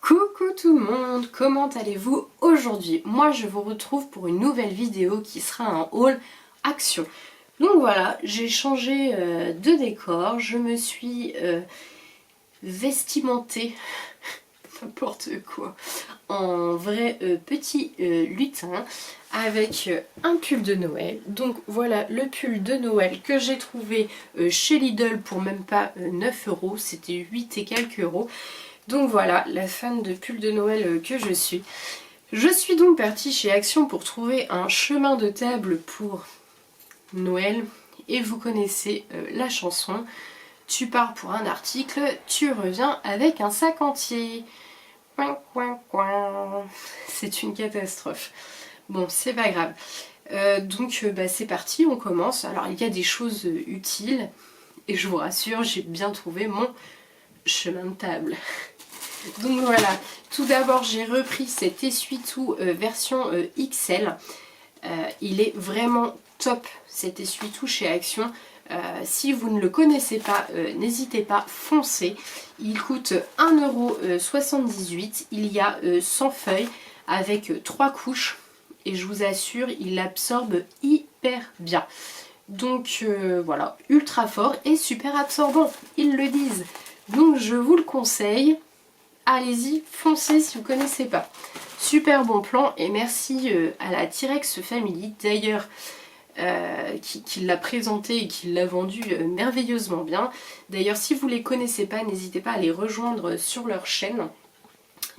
Coucou tout le monde, comment allez-vous aujourd'hui? Moi je vous retrouve pour une nouvelle vidéo qui sera un haul action. Donc voilà, j'ai changé de décor, je me suis vestimentée, n'importe quoi, en vrai petit lutin avec un pull de Noël. Donc voilà le pull de Noël que j'ai trouvé chez Lidl pour même pas 9 euros, c'était 8 et quelques euros. Donc voilà, la fan de pull de Noël que je suis. Je suis donc partie chez Action pour trouver un chemin de table pour Noël. Et vous connaissez la chanson. Tu pars pour un article, tu reviens avec un sac entier. Coin, coin, coin. C'est une catastrophe. Bon, c'est pas grave. Donc c'est parti, on commence. Alors il y a des choses utiles. Et je vous rassure, j'ai bien trouvé mon chemin de table. Donc voilà, tout d'abord j'ai repris cet essuie-tout version XL. Il est vraiment top cet essuie-tout chez Action. Si vous ne le connaissez pas, n'hésitez pas, foncez. Il coûte 1,78 €. Il y a 100 feuilles avec 3 couches. Et je vous assure, il absorbe hyper bien. Donc voilà, ultra fort et super absorbant, ils le disent. Donc je vous le conseille. Allez-y, foncez si vous ne connaissez pas. Super bon plan et merci à la T-Rex Family d'ailleurs qui l'a présenté et qui l'a vendu merveilleusement bien. D'ailleurs si vous ne les connaissez pas, n'hésitez pas à les rejoindre sur leur chaîne.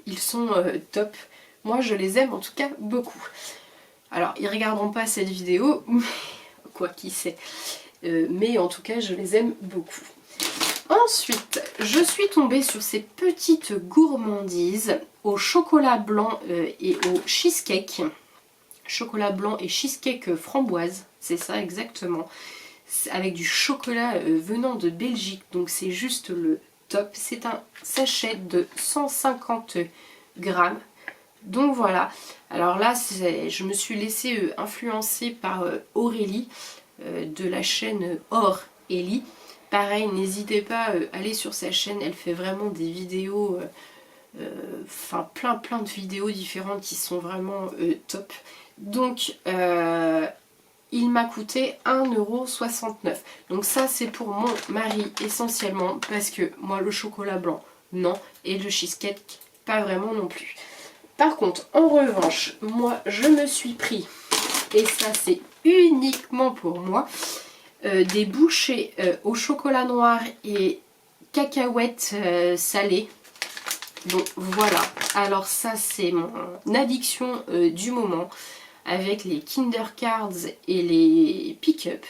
Ils sont top. Moi je les aime en tout cas beaucoup. Alors ils ne regarderont pas cette vidéo, quoi qui sait. Mais en tout cas je les aime beaucoup. Ensuite, je suis tombée sur ces petites gourmandises au chocolat blanc et au cheesecake. Chocolat blanc et cheesecake framboise, c'est ça exactement. Avec du chocolat venant de Belgique, donc c'est juste le top. C'est un sachet de 150 grammes. Donc voilà, alors là je me suis laissée influencer par Aurélie de la chaîne Aurélie. Pareil, n'hésitez pas à aller sur sa chaîne, elle fait vraiment des vidéos, enfin plein de vidéos différentes qui sont vraiment top. Donc il m'a coûté 1,69 €. Donc ça c'est pour mon mari essentiellement parce que moi le chocolat blanc non et le cheesecake pas vraiment non plus. Par contre en revanche moi je me suis pris, et ça c'est uniquement pour moi, des bouchées au chocolat noir et cacahuètes salées. Donc voilà, alors ça c'est mon addiction du moment avec les Kinder Cards et les pick-up.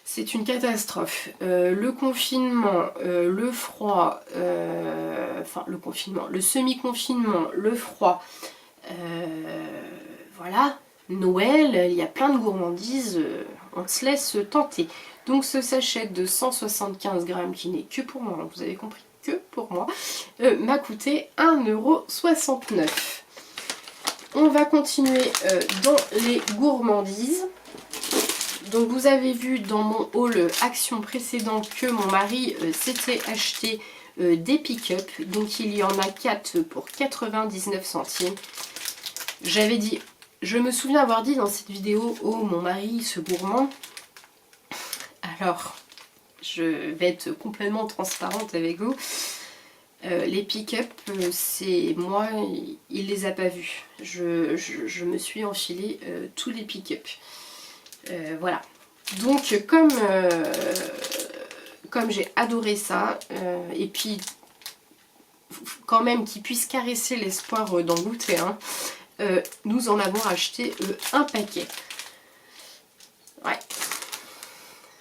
C'est une catastrophe. Le confinement, le froid, enfin le confinement, le semi-confinement, le froid, voilà. Noël, il y a plein de gourmandises, on se laisse tenter. Donc ce sachet de 175 grammes qui n'est que pour moi, hein, vous avez compris, que pour moi, m'a coûté 1,69 €. On va continuer dans les gourmandises. Donc vous avez vu dans mon haul action précédent que mon mari s'était acheté des pick-up. Donc il y en a 4 pour 99 centimes. J'avais dit... Je me souviens avoir dit dans cette vidéo, oh mon mari ce gourmand. Alors, je vais être complètement transparente avec vous. Les pick-up, c'est moi, il les a pas vus. Je me suis enfilé tous les pick-up. Voilà. Donc comme j'ai adoré ça, et puis quand même qu'il puisse caresser l'espoir d'en goûter un. Nous en avons acheté un paquet. Ouais.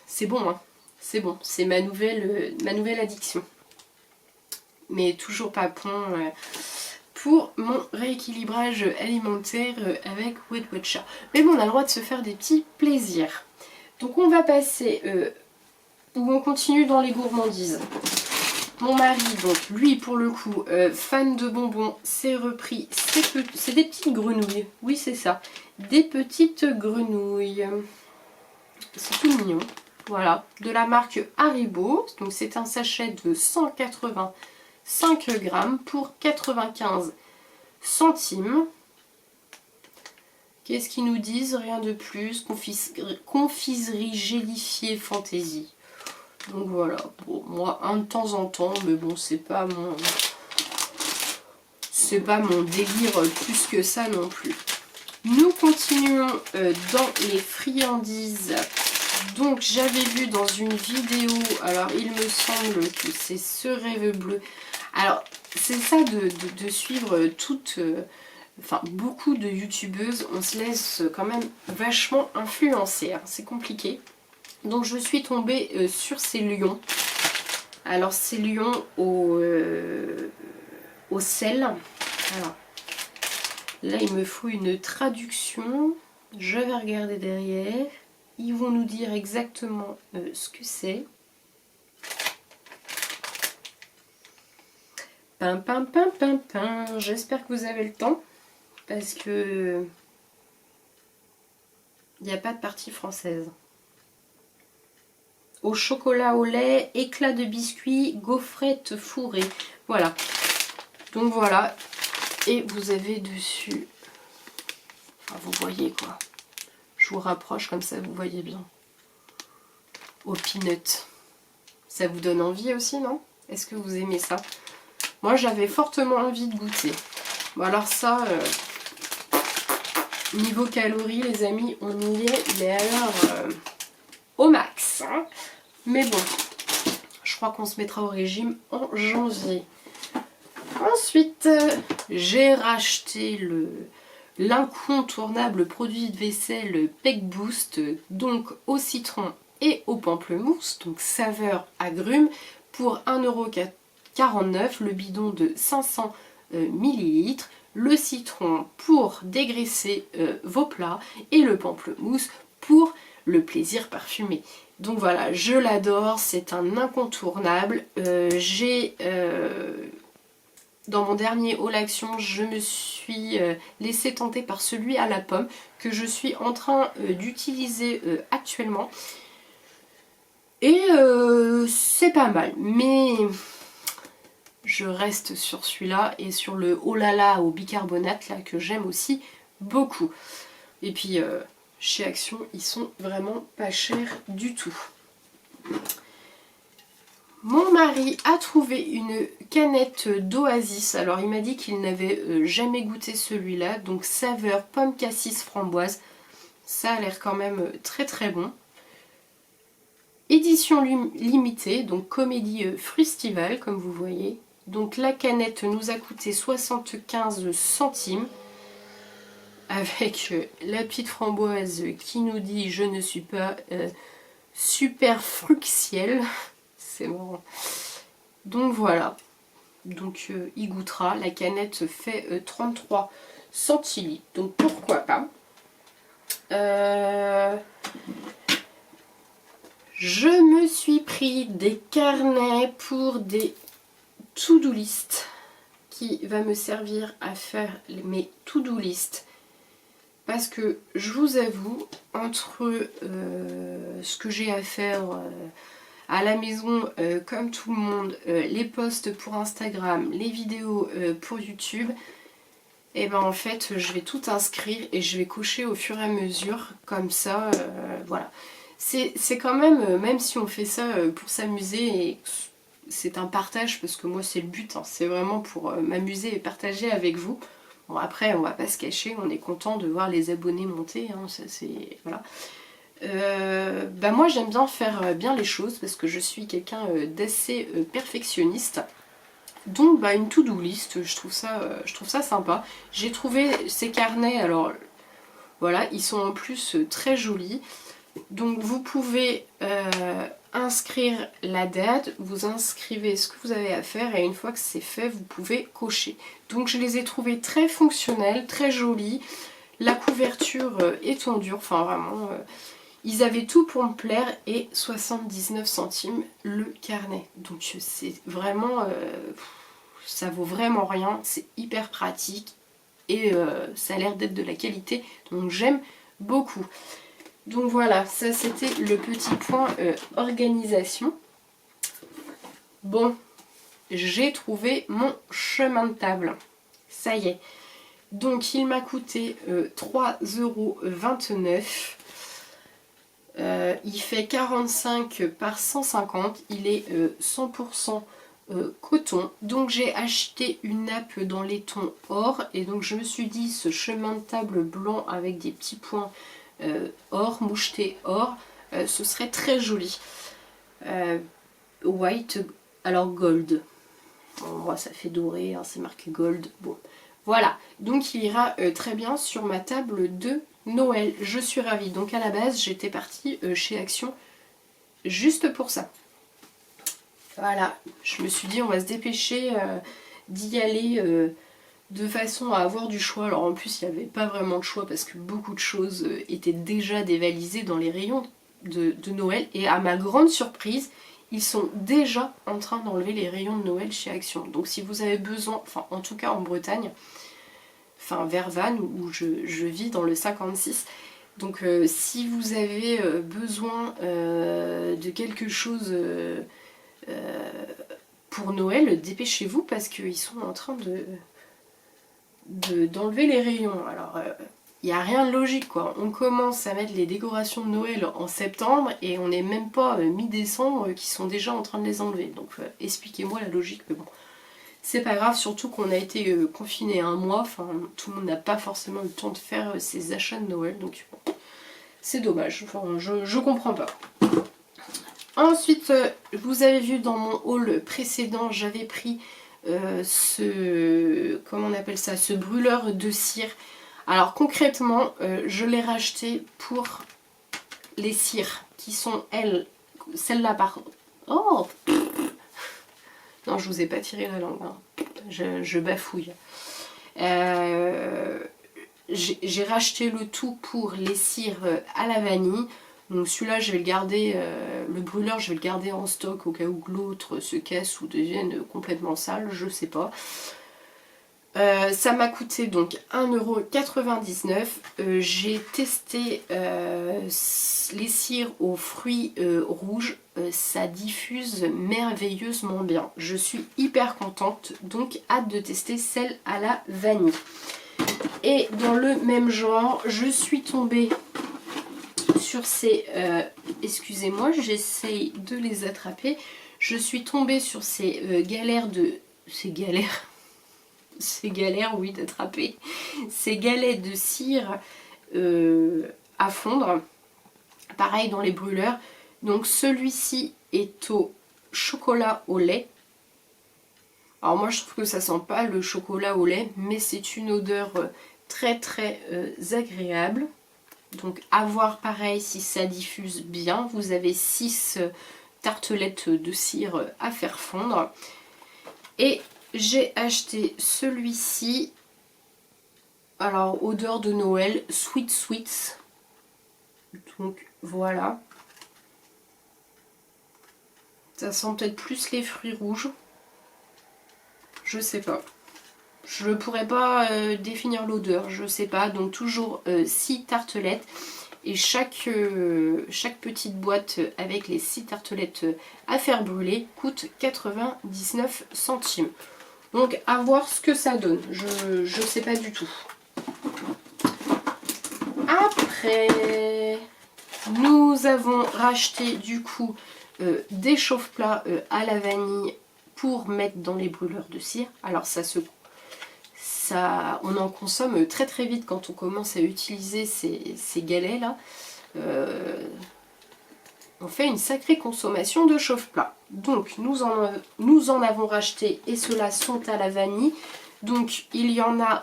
C'est bon, hein. C'est bon. C'est ma nouvelle addiction. Mais toujours pas bon pour mon rééquilibrage alimentaire avec Weight Watcher. Mais bon, on a le droit de se faire des petits plaisirs. Donc on va passer... où on continue dans les gourmandises. Mon mari, donc lui pour le coup, fan de bonbons, s'est repris, c'est des petites grenouilles, oui c'est ça, des petites grenouilles, c'est tout mignon, voilà, de la marque Haribo, donc c'est un sachet de 185 5 grammes pour 95 centimes. Qu'est-ce qu'ils nous disent? Rien de plus. Confiserie gélifiée fantaisie. Donc voilà, bon, moi un de temps en temps, mais bon, c'est pas mon délire plus que ça non plus. Nous continuons dans les friandises. Donc j'avais vu dans une vidéo, alors il me semble que c'est ce rêve bleu. Alors c'est ça de suivre toutes, enfin beaucoup de youtubeuses, on se laisse quand même vachement influencer, hein, c'est compliqué. Donc je suis tombée sur ces lions. Alors ces lions au sel. Alors, là il me faut une traduction. Je vais regarder derrière. Ils vont nous dire exactement ce que c'est. Pim pim pim pim pim. J'espère que vous avez le temps. Parce que il n'y a pas de partie française. Au chocolat au lait, éclat de biscuit, gaufrette fourrée. Voilà. Donc voilà. Et vous avez dessus... Enfin, vous voyez quoi. Je vous rapproche comme ça, vous voyez bien. Au peanut. Ça vous donne envie aussi, non? Est-ce que vous aimez ça? Moi, j'avais fortement envie de goûter. Bon, alors ça... niveau calories, les amis, on y est. Mais alors... au max, hein. Mais bon, je crois qu'on se mettra au régime en janvier. Ensuite, j'ai racheté l'incontournable produit de vaisselle Peck Boost, donc au citron et au pamplemousse, donc saveur agrumes, pour 1,49 €, le bidon de 500 ml, le citron pour dégraisser vos plats et le pamplemousse pour le plaisir parfumé. Donc voilà, je l'adore, c'est un incontournable. Dans mon dernier haul action, je me suis laissé tenter par celui à la pomme que je suis en train d'utiliser actuellement. Et c'est pas mal, mais je reste sur celui-là et sur le oh là là au bicarbonate là que j'aime aussi beaucoup. Et puis chez Action, ils sont vraiment pas chers du tout. Mon mari a trouvé une canette d'Oasis. Alors il m'a dit qu'il n'avait jamais goûté celui-là. Donc saveur pomme cassis framboise. Ça a l'air quand même très très bon. Édition limitée, donc comédie frustival comme vous voyez. Donc la canette nous a coûté 75 centimes. Avec la petite framboise qui nous dit je ne suis pas super fructiel. C'est marrant. Donc voilà. Donc il goûtera. La canette fait 33 centilitres. Donc pourquoi pas. Je me suis pris des carnets pour des to-do list qui va me servir à faire mes to-do list. Parce que je vous avoue, entre ce que j'ai à faire à la maison, comme tout le monde, les posts pour Instagram, les vidéos pour YouTube, et ben en fait je vais tout inscrire et je vais cocher au fur et à mesure, comme ça, voilà. C'est quand même si on fait ça pour s'amuser, et c'est un partage, parce que moi c'est le but, hein, c'est vraiment pour m'amuser et partager avec vous. Bon après on va pas se cacher, on est content de voir les abonnés monter, hein, ça c'est... voilà. Bah moi j'aime bien faire bien les choses parce que je suis quelqu'un d'assez perfectionniste. Donc bah une to-do list, je trouve ça sympa. J'ai trouvé ces carnets, alors voilà, ils sont en plus très jolis. Donc vous pouvez inscrire la date, vous inscrivez ce que vous avez à faire et une fois que c'est fait, vous pouvez cocher. Donc je les ai trouvés très fonctionnels, très jolis. La couverture est en dur, enfin vraiment, ils avaient tout pour me plaire et 79 centimes le carnet. Donc c'est vraiment, ça vaut vraiment rien, c'est hyper pratique et ça a l'air d'être de la qualité, donc j'aime beaucoup. Donc voilà, ça c'était le petit point organisation. Bon, j'ai trouvé mon chemin de table. Ça y est. Donc il m'a coûté 3,29 €. Il fait 45 par 150. Il est 100% coton. Donc j'ai acheté une nappe dans les tons or. Et donc je me suis dit, ce chemin de table blanc avec des petits points or, moucheté or, ce serait très joli. White, alors gold. Bon, moi ça fait doré, hein, c'est marqué gold. Bon, voilà. Donc il ira très bien sur ma table de Noël. Je suis ravie. Donc à la base, j'étais partie chez Action juste pour ça. Voilà. Je me suis dit, on va se dépêcher d'y aller de façon à avoir du choix. Alors en plus, il n'y avait pas vraiment de choix parce que beaucoup de choses étaient déjà dévalisées dans les rayons de Noël. Et à ma grande surprise, ils sont déjà en train d'enlever les rayons de Noël chez Action. Donc si vous avez besoin, enfin en tout cas en Bretagne, enfin vers Vannes où je vis dans le 56, donc si vous avez besoin de quelque chose pour Noël, dépêchez-vous parce qu'ils sont en train d'enlever les rayons. Alors il n'y a rien de logique quoi. On commence à mettre les décorations de Noël en septembre et on n'est même pas mi-décembre qui sont déjà en train de les enlever. Donc expliquez-moi la logique, mais bon. C'est pas grave, surtout qu'on a été confiné un mois, enfin tout le monde n'a pas forcément eu le temps de faire ses achats de Noël, donc bon, c'est dommage, enfin je comprends pas. Ensuite, vous avez vu dans mon haul précédent, j'avais pris comment on appelle ça, ce brûleur de cire. Alors concrètement, je l'ai racheté pour les cires qui sont celles-là par... Oh, non, je vous ai pas tiré la langue, hein. Je bafouille. J'ai racheté le tout pour les cires à la vanille. Donc celui-là, je vais le garder, le brûleur, je vais le garder en stock au cas où l'autre se casse ou devienne complètement sale, je sais pas. Ça m'a coûté donc 1,99 €. J'ai testé les cires aux fruits rouges. Ça diffuse merveilleusement bien. Je suis hyper contente, donc hâte de tester celle à la vanille. Et dans le même genre, je suis tombée sur ces... excusez-moi, j'essaye de les attraper. Je suis tombée sur ces galères de... Ces galères... C'est galère, oui, d'attraper ces galettes de cire à fondre. Pareil dans les brûleurs. Donc celui-ci est au chocolat au lait. Alors moi je trouve que ça sent pas le chocolat au lait, mais c'est une odeur très très agréable. Donc à voir pareil si ça diffuse bien. Vous avez 6 tartelettes de cire à faire fondre. Et j'ai acheté celui-ci, alors odeur de Noël, Sweet Sweets. Donc voilà. Ça sent peut-être plus les fruits rouges. Je sais pas. Je ne pourrais pas définir l'odeur, je sais pas. Donc toujours 6 tartelettes. Et chaque petite boîte avec les 6 tartelettes à faire brûler coûte 99 centimes. Donc à voir ce que ça donne, je ne sais pas du tout. Après, nous avons racheté du coup des chauffe-plats à la vanille pour mettre dans les brûleurs de cire. Alors on en consomme très très vite quand on commence à utiliser ces galets là. On fait une sacrée consommation de chauffe-plat. Donc nous en avons racheté et ceux-là sont à la vanille. Donc il y en a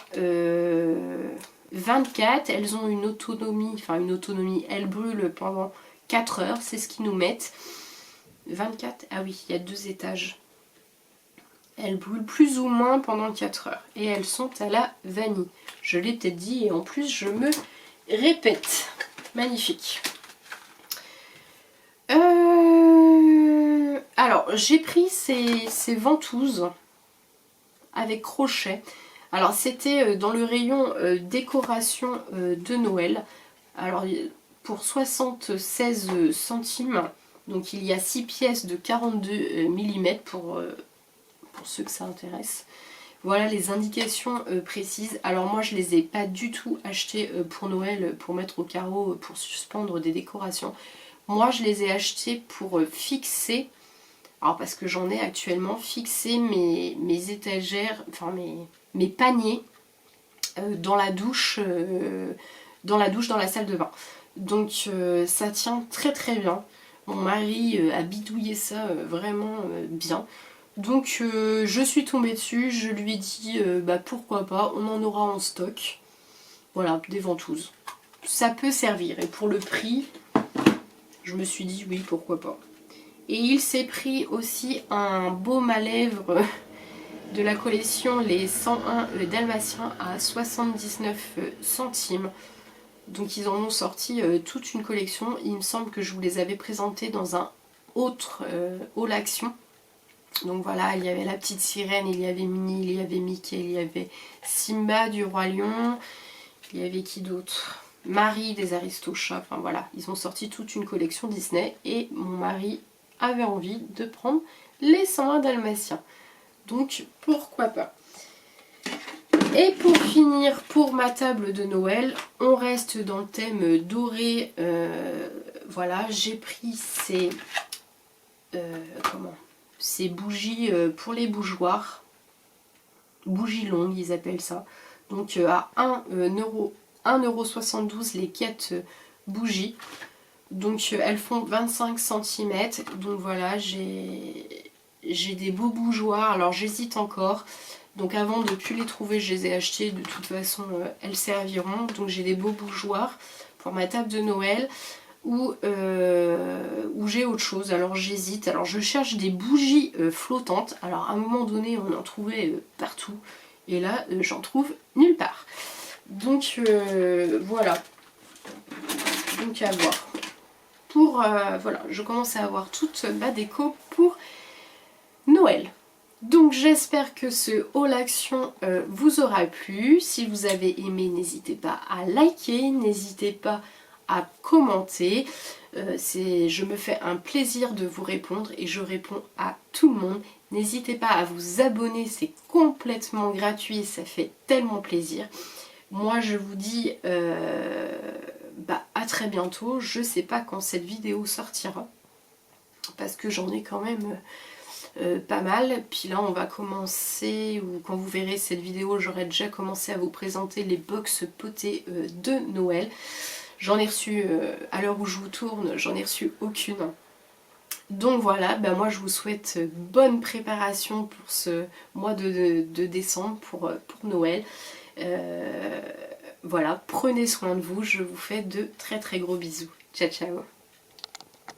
24. Elles ont une autonomie, elles brûlent pendant 4 heures. C'est ce qu'ils nous mettent. 24, ah oui, il y a 2 étages. Elles brûlent plus ou moins pendant 4 heures. Et elles sont à la vanille. Je l'ai peut-être dit et en plus je me répète. Magnifique. Alors j'ai pris ces ventouses avec crochet. Alors c'était dans le rayon décoration de Noël. Alors pour 76 centimes. Donc il y a 6 pièces de 42 mm pour ceux que ça intéresse. Voilà les indications précises. Alors moi je les ai pas du tout achetées pour Noël, pour mettre au carreau, pour suspendre des décorations. Moi je les ai achetées pour fixer, alors parce que j'en ai actuellement, fixé mes étagères, enfin mes paniers dans la douche, dans la salle de bain. Donc ça tient très très bien. Mon mari a bidouillé ça vraiment bien. Donc je suis tombée dessus, je lui ai dit bah pourquoi pas, on en aura en stock. Voilà, des ventouses. Ça peut servir. Et pour le prix, je me suis dit oui, pourquoi pas. Et il s'est pris aussi un baume à lèvres de la collection Les 101 Dalmatiens à 79 centimes. Donc ils en ont sorti toute une collection. Il me semble que je vous les avais présentés dans un autre haul action. Donc voilà, il y avait la petite sirène, il y avait Minnie, il y avait Mickey, il y avait Simba du Roi Lion, il y avait qui d'autre? Marie des Aristochats, enfin voilà, ils ont sorti toute une collection Disney et mon mari avait envie de prendre les 101 Dalmatiens. Donc pourquoi pas. Et pour finir, pour ma table de Noël, on reste dans le thème doré. Voilà, j'ai pris ces bougies pour les bougeoirs. Bougies longues, ils appellent ça. Donc à 1,72€ les 4 bougies. Donc elles font 25 cm. Donc voilà, j'ai des beaux bougeoirs. Alors j'hésite encore. Donc avant de ne plus les trouver, je les ai achetés. De toute façon, elles serviront. Donc j'ai des beaux bougeoirs pour ma table de Noël. Ou j'ai autre chose. Alors j'hésite. Alors je cherche des bougies flottantes. Alors à un moment donné, on en trouvait partout. Et là, j'en trouve nulle part. Donc voilà. Donc à voir. Voilà, je commence à avoir toute ma déco pour Noël. Donc j'espère que ce haul action vous aura plu. Si vous avez aimé, n'hésitez pas à liker, n'hésitez pas à commenter. Je me fais un plaisir de vous répondre et je réponds à tout le monde. N'hésitez pas à vous abonner, c'est complètement gratuit, ça fait tellement plaisir. Moi je vous dis à très bientôt. Je sais pas quand cette vidéo sortira parce que j'en ai quand même pas mal. Puis là on va commencer, ou quand vous verrez cette vidéo, j'aurai déjà commencé à vous présenter les box potées de Noël. J'en ai reçu, à l'heure où je vous tourne, j'en ai reçu aucune. Donc voilà, moi je vous souhaite bonne préparation pour ce mois de décembre, pour Noël. Voilà, prenez soin de vous, je vous fais de très très gros bisous. Ciao ciao.